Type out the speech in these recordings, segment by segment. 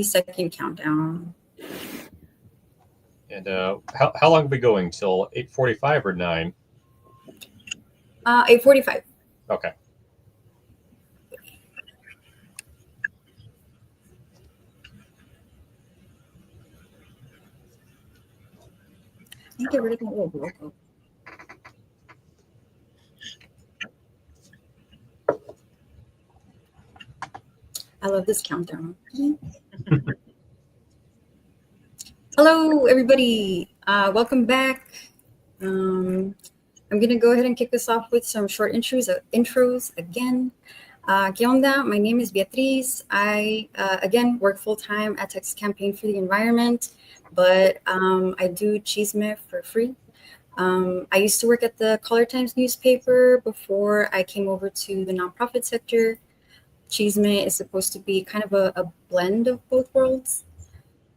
Second countdown. And how long are we going? Till 8:45 or 9? 8:45. Okay. Get rid of that little logo. I love this countdown. Hello, everybody. Welcome back. I'm going to go ahead and kick this off with some short intros again. ¿Qué onda? My name is Beatriz. I, again, work full-time at Texas Campaign for the Environment, but I do Chisme for free. I used to work at the Caller Times newspaper before I came over to the nonprofit sector. Chisme is supposed to be kind of a blend of both worlds.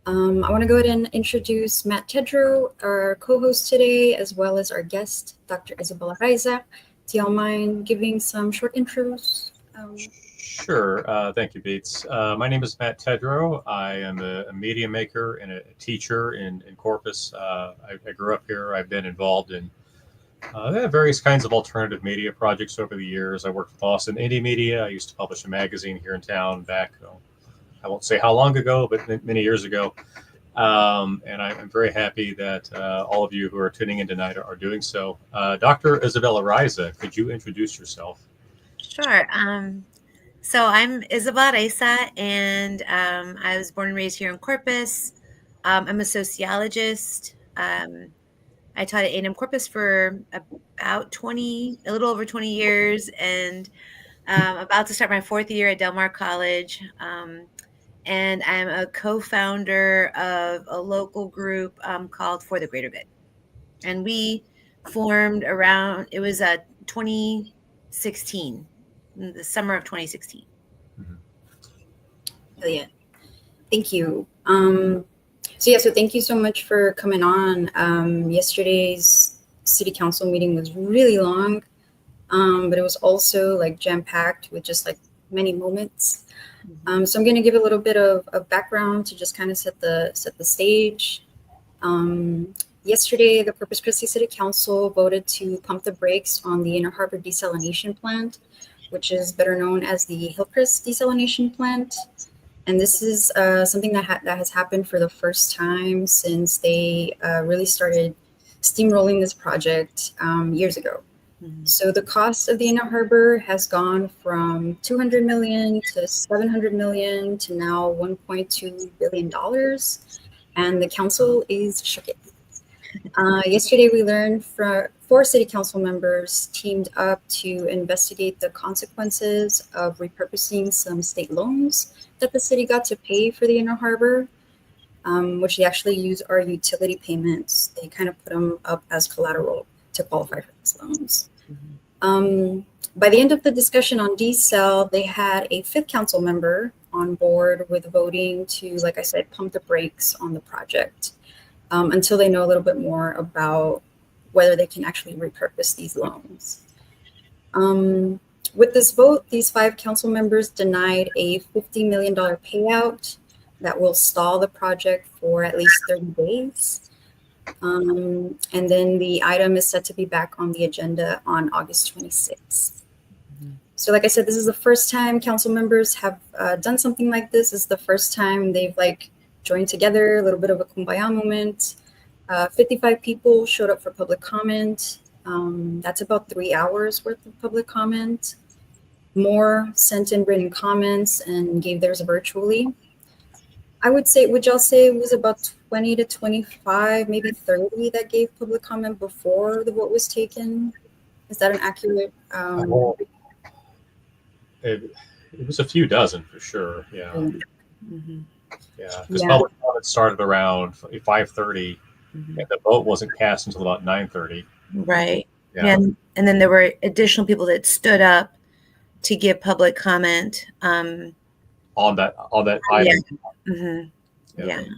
I want to go ahead and introduce Matt Tedrow, our co-host today, as well as our guest, Dr. Isabel Araiza. Do y'all mind giving some short intros? Sure. Thank you, Beats. My name is Matt Tedrow. I am a media maker and a teacher in Corpus. I grew up here. I've been involved in various kinds of alternative media projects over the years. I worked with Austin Indie Media. I used to publish a magazine here in town back, I won't say how long ago, but many years ago. And I'm very happy that all of you who are tuning in tonight are doing so. Dr. Isabel Araiza, could you introduce yourself? Sure. So I'm Isabel Araiza, and I was born and raised here in Corpus. I'm a sociologist. I taught at A&M Corpus for about a little over 20 years, and about to start my fourth year at Del Mar College. And I'm a co-founder of a local group called For the Greater Good. And we formed it was 2016, the summer of 2016. Brilliant. Thank you. So thank you so much for coming on. Yesterday's city council meeting was really long, but it was also like jam-packed with just like many moments. So I'm going to give a little bit of background to just kind of set the stage. Yesterday, the Corpus Christi City Council voted to pump the brakes on the Inner Harbor desalination plant, which is better known as the Hillcrest desalination plant. And this is something that has happened for the first time since they really started steamrolling this project years ago. Mm-hmm. So the cost of the Inner Harbor has gone from $200 million to $700 million to now $1.2 billion. And the council is shook. Yesterday, we learned four city council members teamed up to investigate the consequences of repurposing some state loans that the city got to pay for the Inner Harbor, which they actually use our utility payments. They kind of put them up as collateral to qualify for these loans. Mm-hmm. By the end of the discussion on Desal, they had a fifth council member on board with voting to, like I said, pump the brakes on the project until they know a little bit more about whether they can actually repurpose these loans. With this vote, these five council members denied a $50 million payout that will stall the project for at least 30 days. And then the item is set to be back on the agenda on August 26th. Mm-hmm. So like I said, this is the first time council members have done something like this. It's the first time they've joined together, a little bit of a kumbaya moment. 55 people showed up for public comment. That's about 3 hours worth of public comment. More sent in written comments and gave theirs virtually. Would y'all say it was about 20 to 25, maybe 30 that gave public comment before the vote was taken? Is that an accurate? It was a few dozen for sure. Yeah. Mm-hmm. Yeah, because public comment started around 5:30, and the vote wasn't cast until about 9:30. Right. Yeah. And then there were additional people that stood up to give public comment on that item. Yeah. Mm-hmm.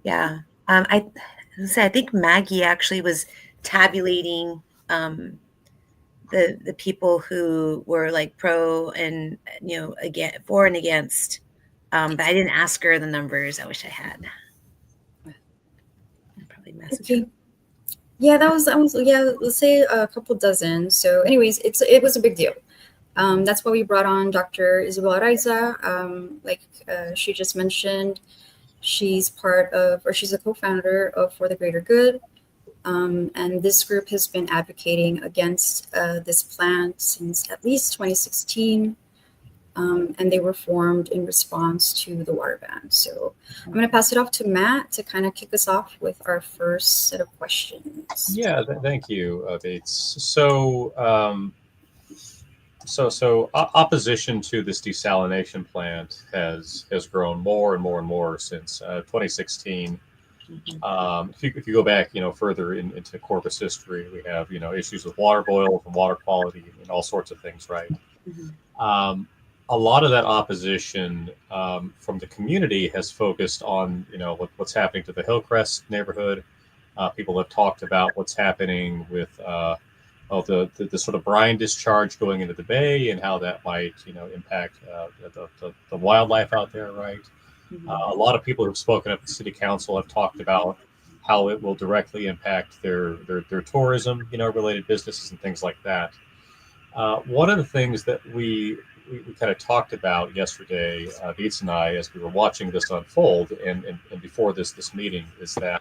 Yeah. I think Maggie actually was tabulating the people who were pro and for and against But I didn't ask her the numbers. I wish I had. I probably messaged her. Okay. Yeah, that was yeah, let's say a couple dozen. So, anyways, it was a big deal. That's why we brought on Dr. Isabel Araiza. Like she just mentioned, she's she's a co-founder of For the Greater Good. And this group has been advocating against this plan since at least 2016. And they were formed in response to the water ban. So I'm going to pass it off to Matt to kind of kick us off with our first set of questions. Yeah, thank you, Bates. Opposition to this desalination plant has grown more and more and more since 2016. If you go back, further into Corpus history, we have, issues with water boils and water quality and all sorts of things, right? A lot of that opposition from the community has focused on, what's happening to the Hillcrest neighborhood. People have talked about what's happening with the sort of brine discharge going into the bay and how that might, impact the wildlife out there, right? A lot of people who've spoken at the city council have talked about how it will directly impact their tourism, related businesses and things like that. One of the things that we kind of talked about yesterday, Beats and I, as we were watching this unfold and before this meeting, is that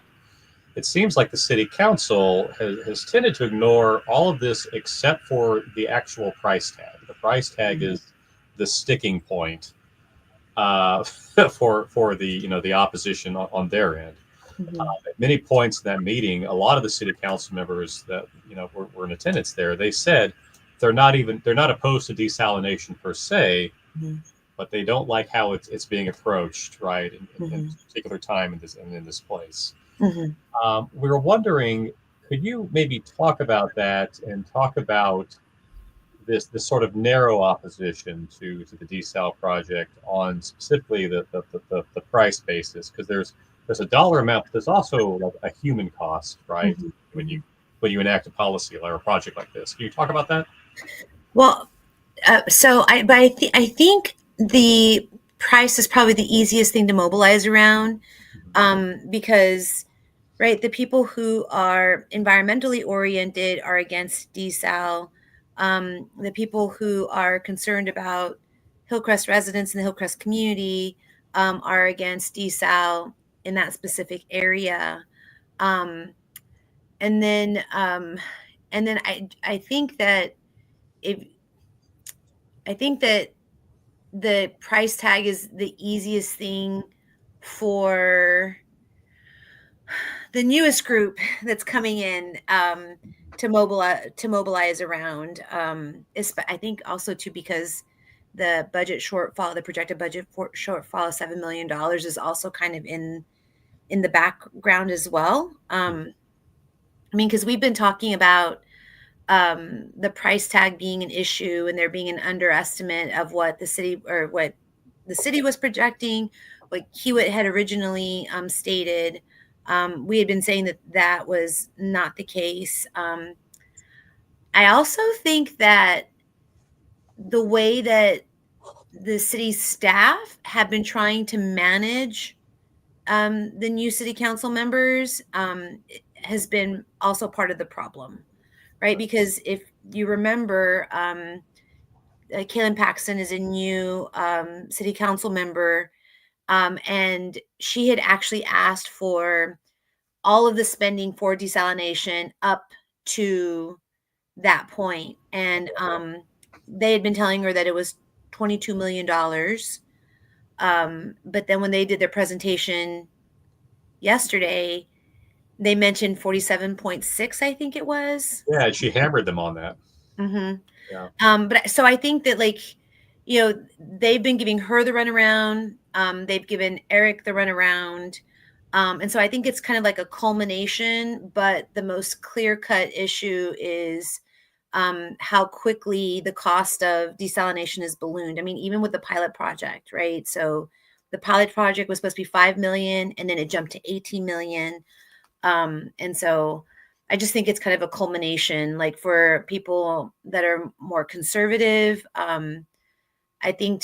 it seems like the city council has tended to ignore all of this except for the actual price tag. The price tag is the sticking point for the the opposition on their end. At many points in that meeting, a lot of the city council members that were in attendance there, they said they're not opposed to desalination per se, but they don't like how it's being approached, right, in this particular time in this place. We were wondering, could you maybe talk about that and talk about this sort of narrow opposition to the desal project on specifically the price basis? Because there's a dollar amount, but there's also like a human cost, right? When you enact a policy or a project like this. Can you talk about that? Well, I think the price is probably the easiest thing to mobilize around, because, right, the people who are environmentally oriented are against desal. The people who are concerned about Hillcrest residents in the Hillcrest community are against desal in that specific area. And then I think that the price tag is the easiest thing for the newest group that's coming in to mobilize around. I think also too, because the budget shortfall, the projected budget shortfall of $7 million is also kind of in the background as well. I mean, because we've been talking about the price tag being an issue and there being an underestimate of what the city was projecting, what Hewitt had originally stated. We had been saying that was not the case. I also think that the way that the city staff have been trying to manage the new city council members has been also part of the problem, right? Because if you remember, Kaylin Paxton is a new city council member, and she had actually asked for all of the spending for desalination up to that point. And they had been telling her that it was $22 million. But then when they did their presentation yesterday, they mentioned 47.6, I think it was. Yeah, she hammered them on that. Yeah. But so I think that, like, they've been giving her the runaround. They've given Eric the runaround. And so I think it's kind of like a culmination, but the most clear-cut issue is how quickly the cost of desalination is ballooned. I mean, even with the pilot project, right? So the pilot project was supposed to be $5 million, and then it jumped to $18 million. And so I just think it's kind of a culmination, like for people that are more conservative. I think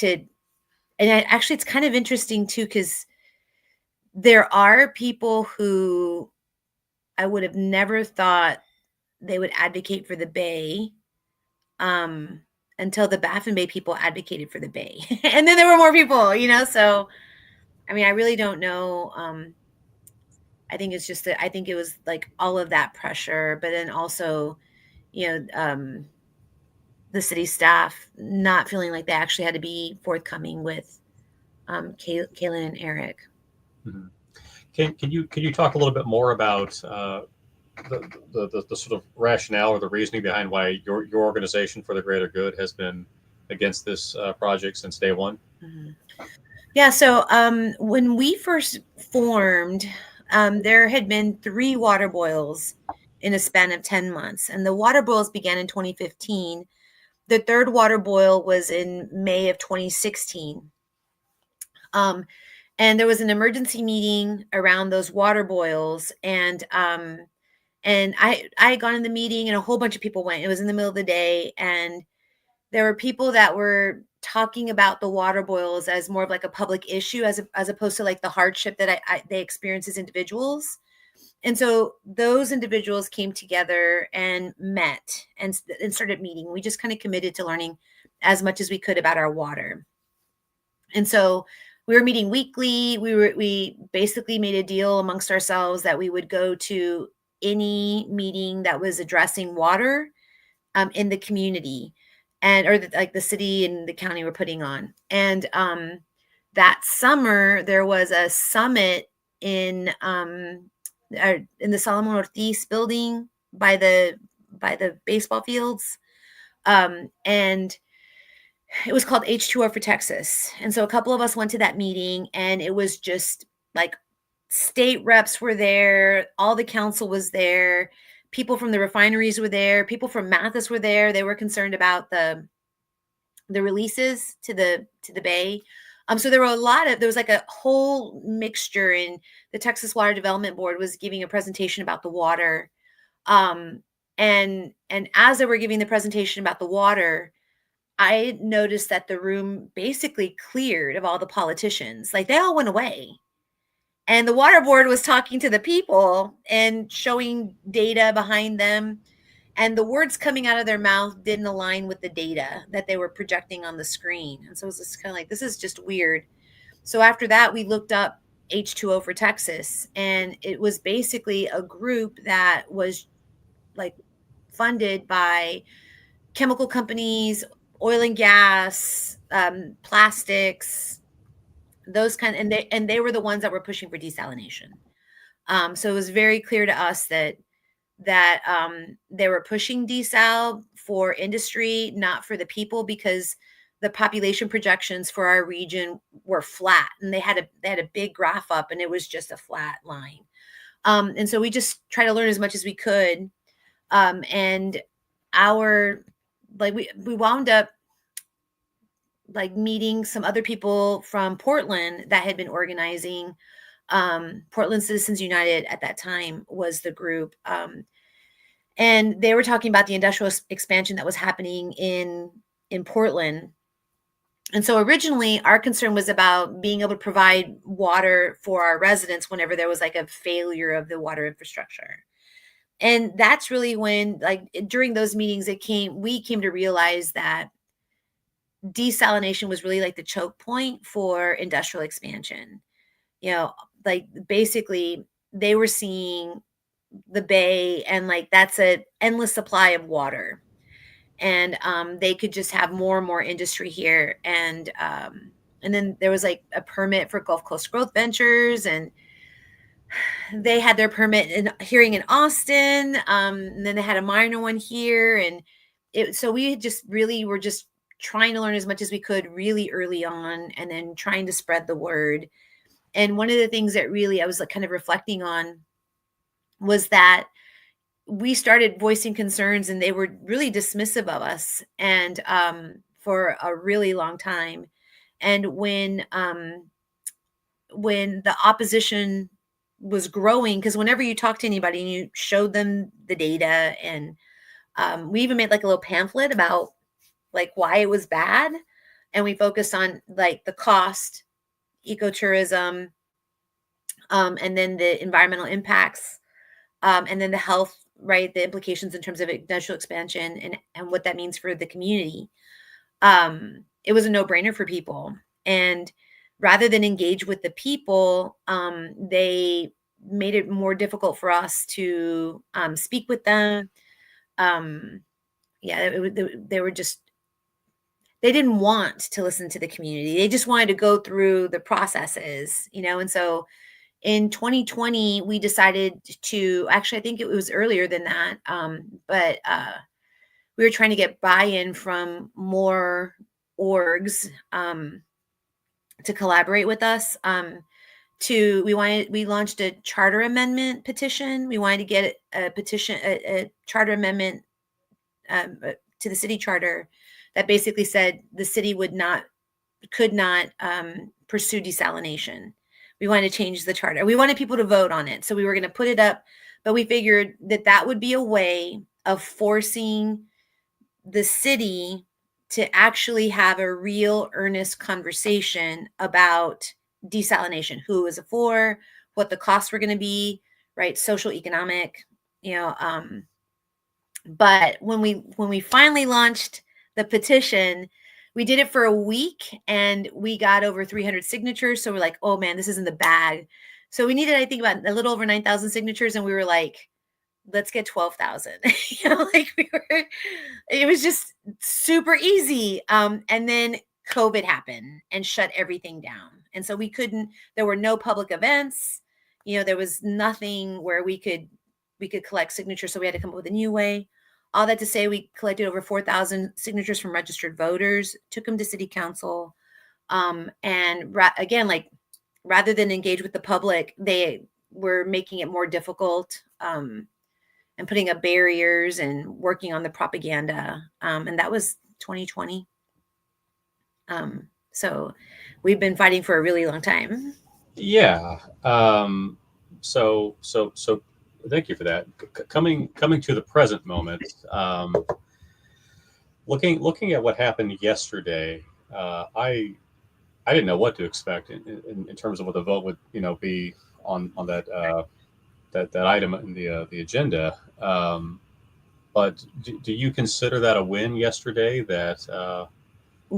actually, it's kind of interesting too, because there are people who I would have never thought they would advocate for the Bay, um, until the Baffin Bay people advocated for the Bay. And then there were more people, so, I mean, I really don't know. I think it's just that I think it was like all of that pressure, but then also, you know, um, the city staff not feeling like they actually had to be forthcoming with Kaylin and Eric. Mhm. Can you talk a little bit more about the sort of rationale or the reasoning behind why your organization for the greater good has been against this project since day one? Mm-hmm. Yeah, so when we first formed, there had been 3 water boils in a span of 10 months, and the water boils began in 2015. The third water boil was in May of 2016. Um, and there was an emergency meeting around those water boils, and I had gone in the meeting, and a whole bunch of people went. It was in the middle of the day, and there were people that were talking about the water boils as more of like a public issue, as opposed to like the hardship that they experience as individuals. And so those individuals came together and met and started meeting. We just kind of committed to learning as much as we could about our water. And so we were meeting weekly. We basically made a deal amongst ourselves that we would go to any meeting that was addressing water in the community, and like the city and the county were putting on. And that summer there was a summit in the Solomon Ortiz building by the baseball fields, and it was called H2O for Texas. And so a couple of us went to that meeting, and it was just like state reps were there, all the council was there, people from the refineries were there, people from Mathis were there. They were concerned about the releases to the Bay. So there was like a whole mixture, and the Texas Water Development Board was giving a presentation about the water. Um, and as they were giving the presentation about the water, I noticed that the room basically cleared of all the politicians. Like they all went away. And the water board was talking to the people and showing data behind them. And the words coming out of their mouth didn't align with the data that they were projecting on the screen. And so it was just kind of like, this is just weird. So after that, we looked up H2O for Texas. And it was basically a group that was like funded by chemical companies, oil and gas, plastics, those kind, and they were the ones that were pushing for desalination. So it was very clear to us that they were pushing desal for industry, not for the people, because the population projections for our region were flat, and they had a big graph up, and it was just a flat line. And so we just try to learn as much as we could. And we wound up like meeting some other people from Portland that had been organizing. Portland Citizens United at that time was the group. And they were talking about the industrial expansion that was happening in Portland. And so originally our concern was about being able to provide water for our residents whenever there was like a failure of the water infrastructure. And that's really when, like, during those meetings, we came to realize that desalination was really like the choke point for industrial expansion. Like basically they were seeing the Bay, and like that's an endless supply of water, and they could just have more and more industry here. And then there was like a permit for Gulf Coast Growth Ventures, and they had their permit in hearing in Austin, and then they had a minor one here. And so we just really were just trying to learn as much as we could really early on, and then trying to spread the word. And one of the things that really I was like kind of reflecting on was that we started voicing concerns, and they were really dismissive of us, and for a really long time. And when the opposition was growing, because whenever you talk to anybody and you showed them the data, and we even made like a little pamphlet about like why it was bad. and we focused on like the cost, ecotourism, and then the environmental impacts, and then the health, right? The implications in terms of industrial expansion and what that means for the community. It was a no-brainer for people. And rather than engage with the people, they made it more difficult for us to speak with them. They were just, they didn't want to listen to the community. They just wanted to go through the processes, and so in 2020, we decided to, actually, I think it was earlier than that, but we were trying to get buy-in from more orgs to collaborate with us. We launched a charter amendment petition. We wanted to get a charter amendment to the city charter that basically said the city could not pursue desalination. We wanted to change the charter. We wanted people to vote on it. So we were going to put it up, but we figured that would be a way of forcing the city to actually have a real earnest conversation about desalination, who it was for, what the costs were going to be, right? Social, economic, but when we finally launched the petition, we did it for a week and we got over 300 signatures. So we're like, oh man, this is in the bag. So we needed, I think, about a little over 9,000 signatures. And we were like, let's get 12,000. It was just super easy. And then COVID happened and shut everything down. And so there were no public events. There was nothing where we could collect signatures. So we had to come up with a new way. All that to say, we collected over 4,000 signatures from registered voters, took them to city council. Again, like, rather than engage with the public, they were making it more difficult and putting up barriers and working on the propaganda. And that was 2020. So we've been fighting for a really long time. Yeah. So thank you for that. Coming to the present moment, looking at what happened yesterday, I didn't know what to expect in terms of what the vote would be on that that item in the agenda. But do you consider that a win yesterday? That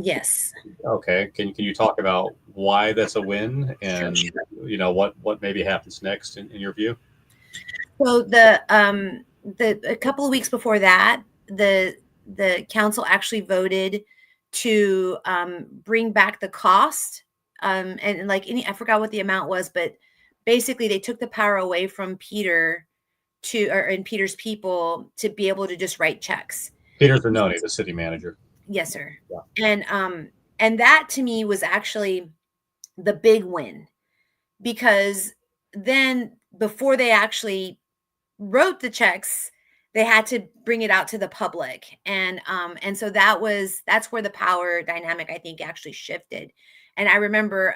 yes. Okay. Can you talk about why that's a win and Sure. What maybe happens next in your view? So a couple of weeks before that, the council actually voted to bring back the cost, and I forgot what the amount was, but basically they took the power away from Peter's people to be able to just write checks. Peter Zanoni, the city manager. Yes, sir. Yeah. And that to me was actually the big win, because then before they actually wrote the checks, they had to bring it out to the public. And so that's where the power dynamic, I think, actually shifted. And I remember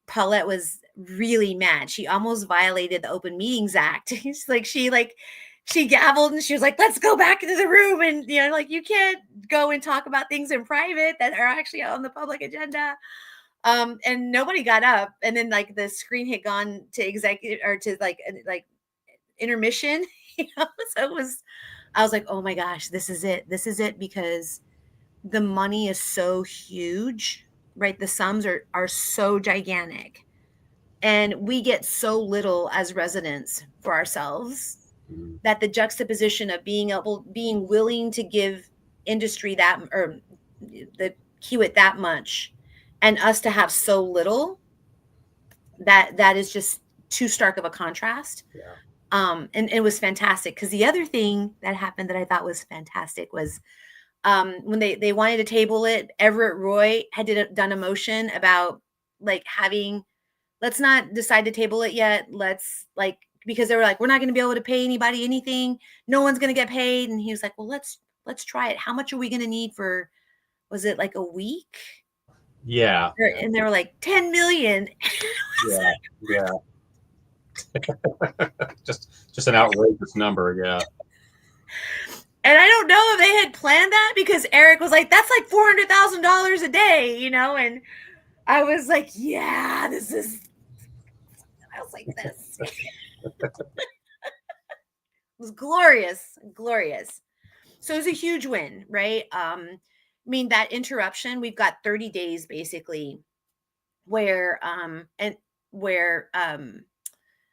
Paulette was really mad. She almost violated the Open Meetings Act. She gavelled and she was like, let's go back into the room. And, you can't go and talk about things in private that are actually on the public agenda. And nobody got up. And then the screen had gone to executive or to intermission, So I was like, oh my gosh, this is it. This is it, because the money is so huge, right? The sums are so gigantic. And we get so little as residents for ourselves, that the juxtaposition of being willing to give industry that, or the Kiewit that much, and us to have so little, that is just too stark of a contrast. Yeah. And it was fantastic, because the other thing that happened that I thought was fantastic was when they wanted to table it, Everett Roy had done a motion about let's not decide to table it yet. Because they were like, we're not going to be able to pay anybody anything. No one's going to get paid. And he was like, well, let's try it. How much are we going to need for, was it like a week? Yeah. And they were like 10 million. Yeah. just an outrageous number. Yeah. And I don't know if they had planned that, because Eric was like, that's like $400,000 a day, and I was like, yeah, I was like, this was glorious, glorious. So it was a huge win, right? I mean, that interruption, we've got 30 days basically where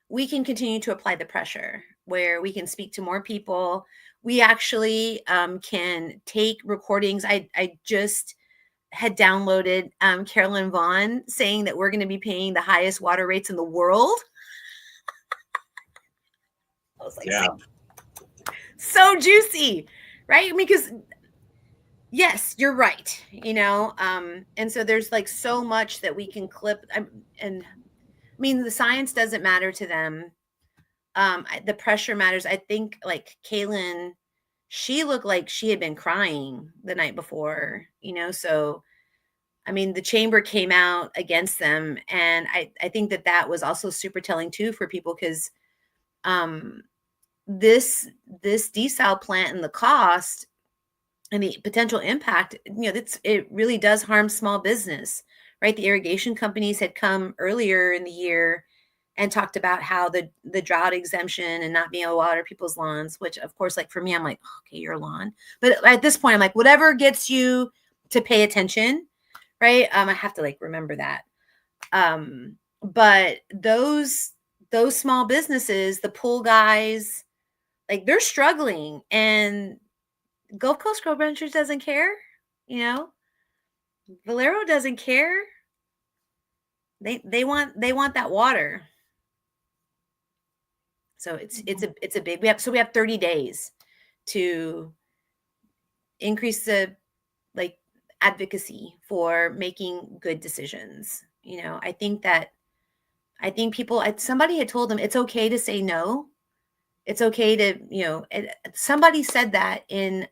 we can continue to apply the pressure, where we can speak to more people. We actually can take recordings. I just had downloaded Carolyn Vaughn saying that we're going to be paying the highest water rates in the world. I was like, Yeah. so juicy, right? I mean, because yes, you're right, and so there's like so much that we can clip. And I mean, the science doesn't matter to them. The pressure matters. I think like Kaylin, she looked like she had been crying the night before, so I mean, the chamber came out against them, and I think that was also super telling too for people, because um this desal plant and the cost and the potential impact, it really does harm small business, right? The irrigation companies had come earlier in the year and talked about how the drought exemption and not being able to water people's lawns, which of course, like for me, I'm like, okay, your lawn. But at this point, I'm like, whatever gets you to pay attention, right? I have to like remember that. But those small businesses, the pool guys, like they're struggling, and Gulf Coast Grow Ranchers doesn't care, Valero doesn't care. They want that water. So it's a big, we have 30 days to increase the like advocacy for making good decisions. I think people, somebody had told them it's okay to say no. It's okay to, somebody said that in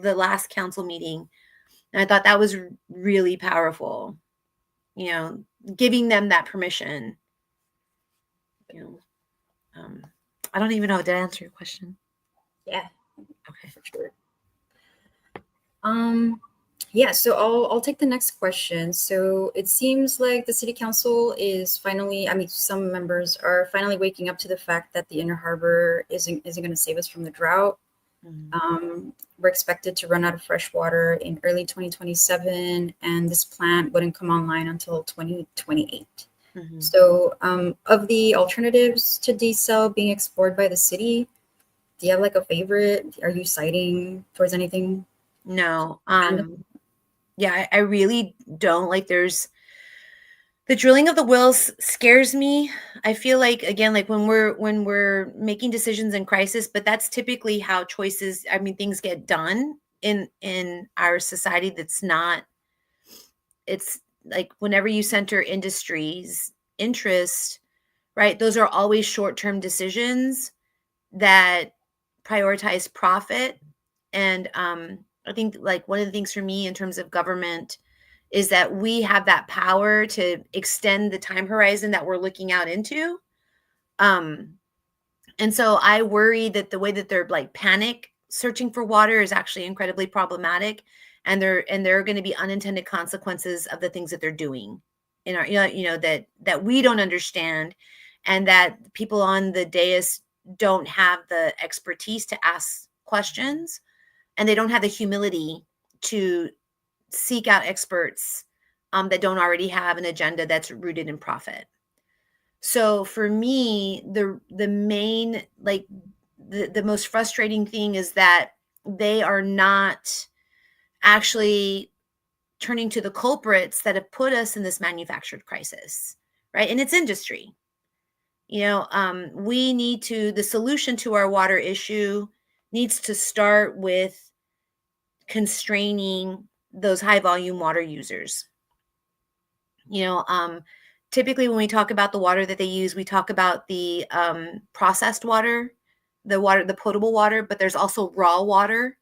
the last council meeting. And I thought that was really powerful, giving them that permission. I don't even know. Did I answer your question? Yeah. Okay. For sure. Yeah, so I'll take the next question. So it seems like the city council is finally, I mean, some members are finally waking up to the fact that the Inner Harbor isn't going to save us from the drought. We're expected to run out of fresh water in early 2027, and this plant wouldn't come online until 2028. So of the alternatives to desal being explored by the city, do you have like a favorite? Are you citing towards anything? No. Yeah, I really don't. Like, there's the drilling of the wells scares me. I feel like, again, like when we're making decisions in crisis, but that's typically how choices, I mean, things get done in our society. That's not, it's like whenever you center industries interest, right? Those are always short-term decisions that prioritize profit. And I think like one of the things for me in terms of government is that we have that power to extend the time horizon that we're looking out into. And so I worry that the way that they're like panic searching for water is actually incredibly problematic, and there are going to be unintended consequences of the things that they're doing in our, that we don't understand, and that people on the dais don't have the expertise to ask questions, and they don't have the humility to seek out experts that don't already have an agenda that's rooted in profit. So for me, the main, like the most frustrating thing is that they are not actually turning to the culprits that have put us in this manufactured crisis, right? And it's industry. We need to, the solution to our water issue needs to start with constraining those high volume water users. Typically when we talk about the water that they use, we talk about the processed water, the potable water, but there's also raw water.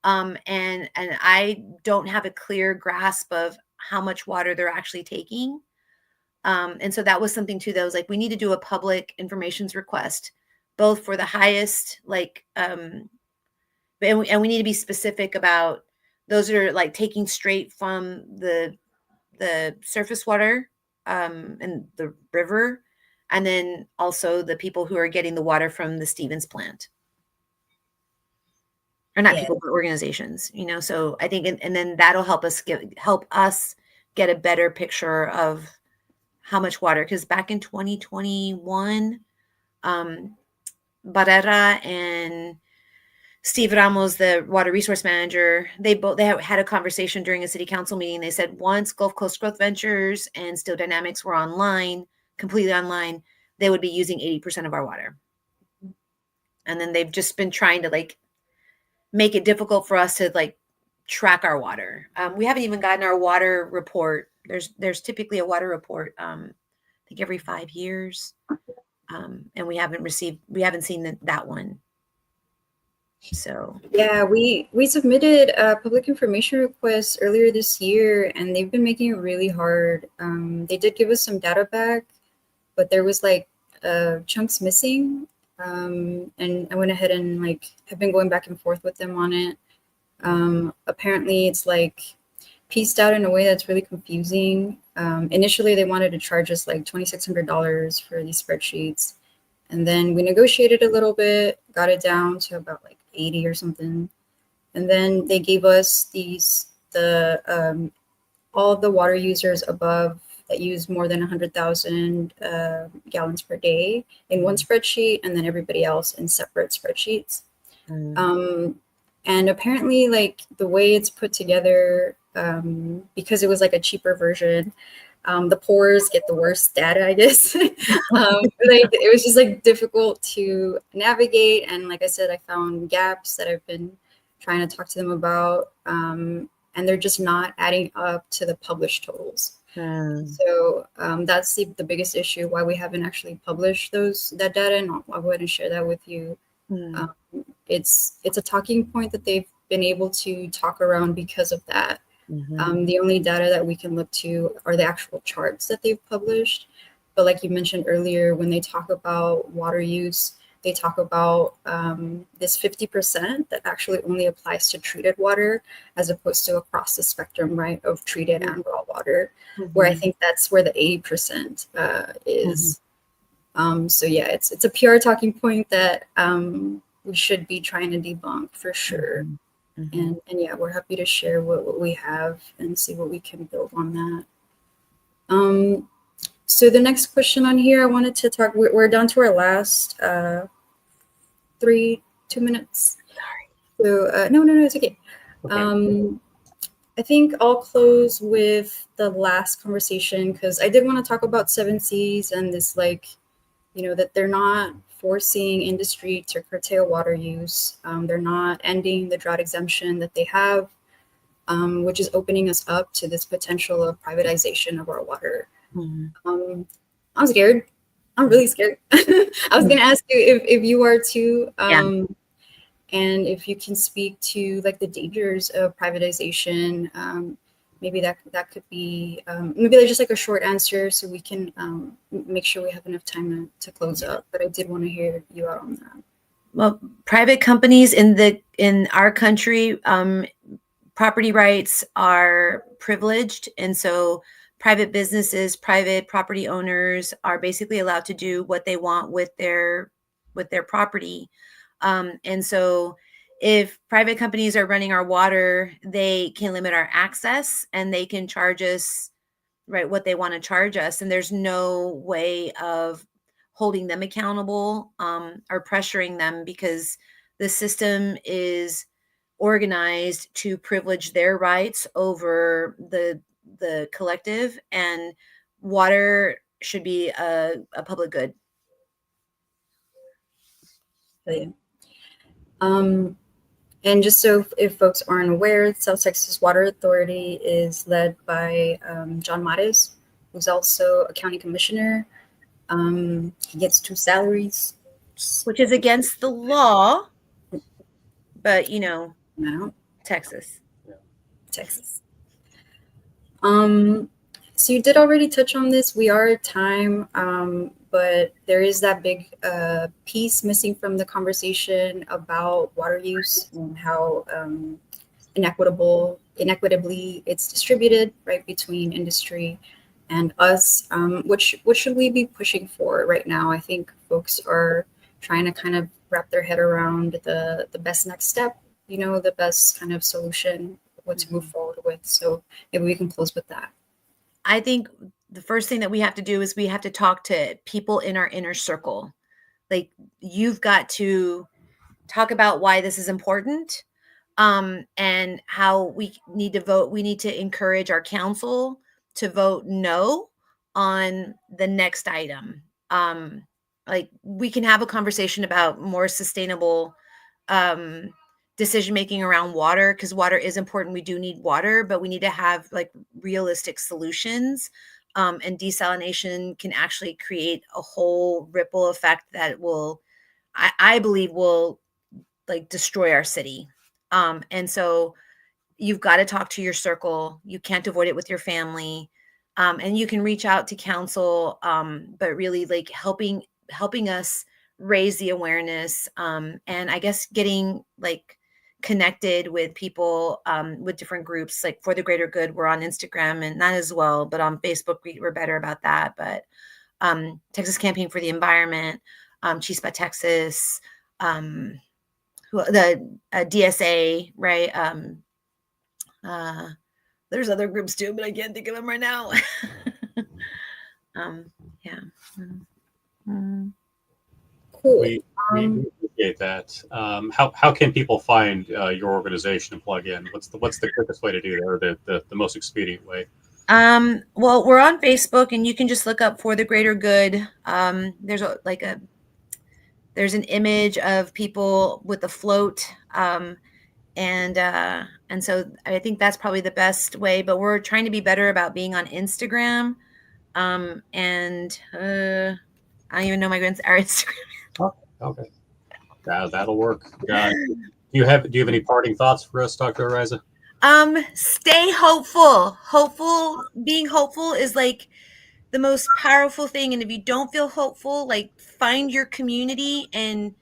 And I don't have a clear grasp of how much water they're actually taking. And so that was something too, that was like, we need to do a public information request, both for the highest, like, and we need to be specific about those are like taking straight from the surface water and the river, and then also the people who are getting the water from the Stevens plant. Or not Yeah. people, but organizations, you know. So I think, and then that'll help us get a better picture of how much water. Because back in 2021, Barrera and Steve Ramos, the water resource manager, they had a conversation during a city council meeting. They said once Gulf Coast Growth Ventures and Steel Dynamics were online, completely online, they would be using 80% of our water. And then they've just been trying to like make it difficult for us to like track our water. We haven't even gotten our water report. There's typically a water report, I think every 5 years. And we haven't seen that one. So yeah, we submitted a public information request earlier this year, and they've been making it really hard. They did give us some data back, but there was like chunks missing. And I went ahead and like have been going back and forth with them on it. Apparently it's like pieced out in a way that's really confusing. Initially they wanted to charge us like $2,600 for these spreadsheets. And then we negotiated a little bit, got it down to about like 80 or something. And then they gave us all of the water users above that use more than 100,000 gallons per day in one spreadsheet, and then everybody else in separate spreadsheets. And apparently, like the way it's put together, because it was like a cheaper version, the poors get the worst data, I guess. Like it was just like difficult to navigate, and like I said, I found gaps that I've been trying to talk to them about, and they're just not adding up to the published totals. So that's the biggest issue why we haven't actually published that data, and I'll go ahead and share that with you. It's a talking point that they've been able to talk around because of that. The only data that we can look to are the actual charts that they've published. But like you mentioned earlier, when they talk about water use, they talk about this 50% that actually only applies to treated water, as opposed to across the spectrum, right, of treated and raw water, where I think that's where the 80% is. So yeah, it's a PR talking point that we should be trying to debunk for sure. And yeah, we're happy to share what we have and see what we can build on that. So the next question on here, I wanted to talk, we're down to our last 2 minutes. Sorry. So no, it's okay. I think I'll close with the last conversation, because I did want to talk about 7Cs and this, like, you know, that they're not forcing industry to curtail water use. They're not ending the drought exemption that they have, which is opening us up to this potential of privatization of our water. I'm scared. I'm really scared. I was going to ask you if you are too, and if you can speak to like the dangers of privatization. Maybe that could be, maybe just like a short answer so we can make sure we have enough time to close up. But I did want to hear you out on that. Well, private companies in our country, property rights are privileged, and so private businesses, private property owners are basically allowed to do what they want with their property. And so if private companies are running our water, they can limit our access and they can charge us, right, what they want to charge us. And there's no way of holding them accountable or pressuring them, because the system is organized to privilege their rights over the collective, and water should be a public good. Yeah. And just so if folks aren't aware, South Texas Water Authority is led by John Mares, who's also a county commissioner. He gets 2 salaries, which is against the law, but you know, Texas. So you did already touch on this. We are at time, but there is that big piece missing from the conversation about water use and how inequitably it's distributed, right, between industry and us. What should we be pushing for right now? I think folks are trying to kind of wrap their head around the best next step, the best kind of solution, what to move forward with. So maybe we can close with that. I think the first thing that we have to do is we have to talk to people in our inner circle. Like, you've got to talk about why this is important, and how we need to vote. We need to encourage our council to vote no on the next item. Like, we can have a conversation about more sustainable decision making around water, because water is important. We do need water, but we need to have like realistic solutions. And desalination can actually create a whole ripple effect that will, I believe, will like destroy our city. And so you've got to talk to your circle. You can't avoid it with your family. And you can reach out to council, but really like helping us raise the awareness, and I guess getting like connected with people, with different groups, like For the Greater Good. We're on Instagram and that as well, but on Facebook we're better about that. But Texas Campaign for the Environment, Chisme, Texas, the DSA, right? There's other groups too, but I can't think of them right now. Yeah. Cool. We appreciate that. How can people find your organization and plug in? What's the quickest way to do that, or the most expedient way? Well, we're on Facebook, and you can just look up For the Greater Good. There's an image of people with a float, and so I think that's probably the best way. But we're trying to be better about being on Instagram, and I don't even know our Instagram. Okay, that'll work. Do you have any parting thoughts for us, Dr. Araiza? Stay hopeful. Being hopeful is like the most powerful thing. And if you don't feel hopeful, like, find your community and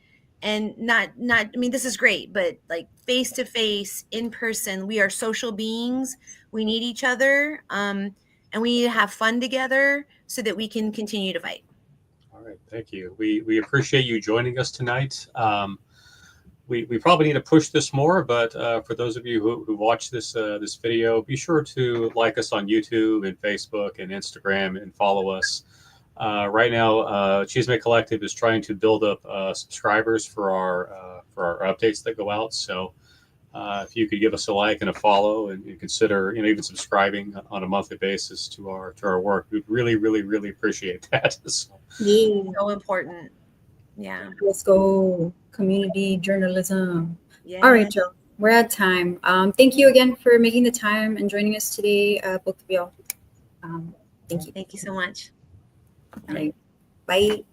not, I mean, this is great, but like face to face, in person. We are social beings. We need each other. And we need to have fun together so that we can continue to fight. All right, thank you. We appreciate you joining us tonight. We probably need to push this more, but for those of you who watch this video, be sure to like us on YouTube and Facebook and Instagram and follow us. Right now, Chisme Collective is trying to build up subscribers for our updates that go out. So if you could give us a like and a follow, and consider even subscribing on a monthly basis to our work, we'd really appreciate that. So important. Yeah. Let's go. Community journalism. Yeah. All right, Joe. We're at time. Thank you again for making the time and joining us today, both of y'all. Thank you. Thank you so much. All right. Bye.